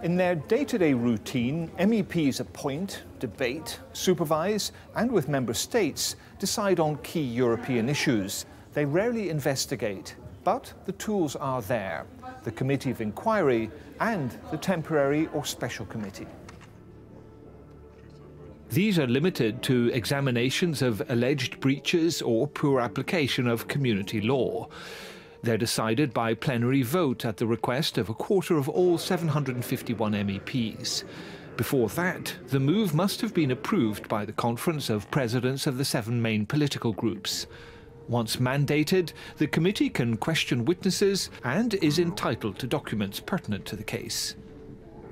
In their day-to-day routine, MEPs appoint, debate, supervise, and with member states, decide on key European issues. They rarely investigate, but the tools are there: the Committee of Inquiry and the Temporary or Special Committee. These are limited to examinations of alleged breaches or poor application of community law. They're decided by plenary vote at the request of a quarter of all 751 MEPs. Before that, the move must have been approved by the Conference of Presidents of the 7 main political groups. Once mandated, the committee can question witnesses and is entitled to documents pertinent to the case.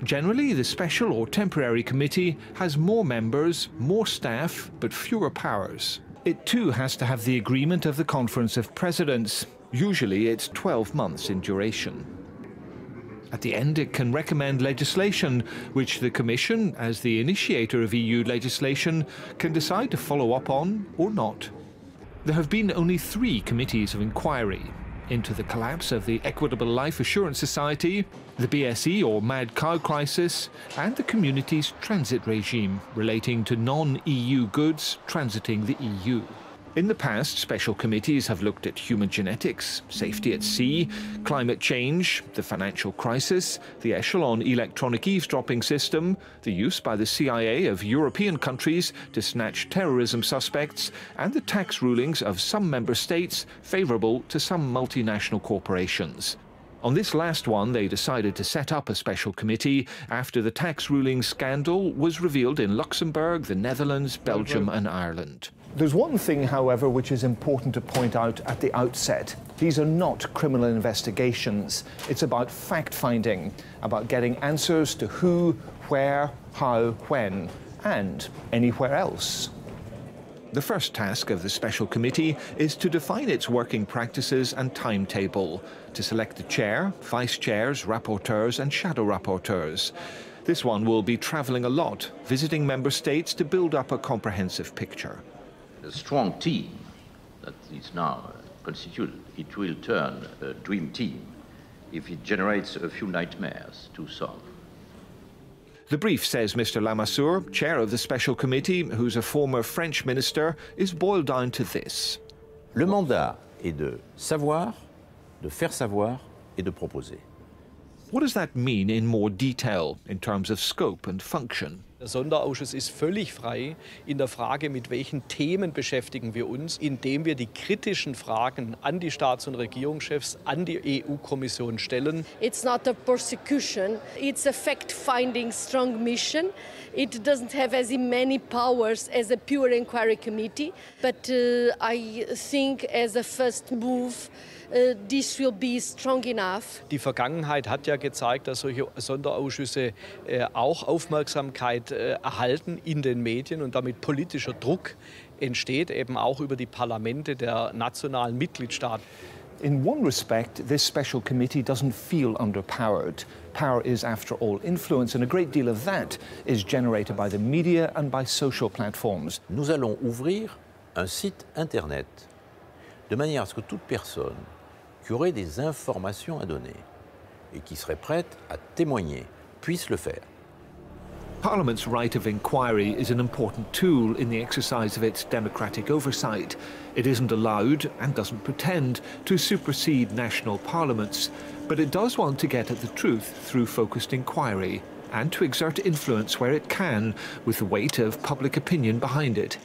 Generally, the Special or Temporary Committee has more members, more staff, but fewer powers. It too has to have the agreement of the Conference of Presidents. Usually it's 12 months in duration. At the end, it can recommend legislation, which the Commission, as the initiator of EU legislation, can decide to follow up on or not. There have been only 3 committees of inquiry: into the collapse of the Equitable Life Assurance Society, the BSE or mad cow crisis, and the Community's transit regime relating to non-EU goods transiting the EU. In the past, special committees have looked at human genetics, safety at sea, climate change, the financial crisis, the echelon electronic eavesdropping system, the use by the CIA of European countries to snatch terrorism suspects, and the tax rulings of some member states favourable to some multinational corporations. On this last one, they decided to set up a special committee after the tax ruling scandal was revealed in Luxembourg, the Netherlands, Belgium and Ireland. There's one thing, however, which is important to point out at the outset. These are not criminal investigations. It's about fact-finding, about getting answers to who, where, how, when, and anywhere else. The first task of the Special Committee is to define its working practices and timetable, to select the chair, vice-chairs, rapporteurs and shadow rapporteurs. This one will be travelling a lot, visiting member states to build up a comprehensive picture. A strong team that is now constituted, it will turn a dream team if it generates a few nightmares to solve. The brief, says Mr. Lamassoure, chair of the Special Committee, who's a former French minister, is boiled down to this. Le mandat est de savoir, de faire savoir et de proposer. What does that mean in more detail, in terms of scope and function? Der Sonderausschuss ist völlig frei in der Frage, mit welchen Themen beschäftigen wir uns, indem wir die kritischen Fragen an die Staats- und Regierungschefs, an die EU-Kommission stellen. It's not a persecution, it's a fact-finding strong mission. It doesn't have as many powers as a pure inquiry committee, but I think as a first move, this will be strong enough. Die Vergangenheit hat ja gezeigt, dass solche Sonderausschüsse auch Aufmerksamkeit erhalten in den Medien und damit politischer Druck entsteht, eben auch über die Parlamente der nationalen Mitgliedstaaten. In one respect, this special committee doesn't feel underpowered. Power is, after all, influence, and a great deal of that is generated by the media and by social platforms. Nous allons ouvrir un site internet de manière à ce que toute personne qui aurait des informations à donner et qui serait prête à témoigner puisse le faire. Parliament's right of inquiry is an important tool in the exercise of its democratic oversight. It isn't allowed, and doesn't pretend, to supersede national parliaments, but it does want to get at the truth through focused inquiry, and to exert influence where it can, with the weight of public opinion behind it.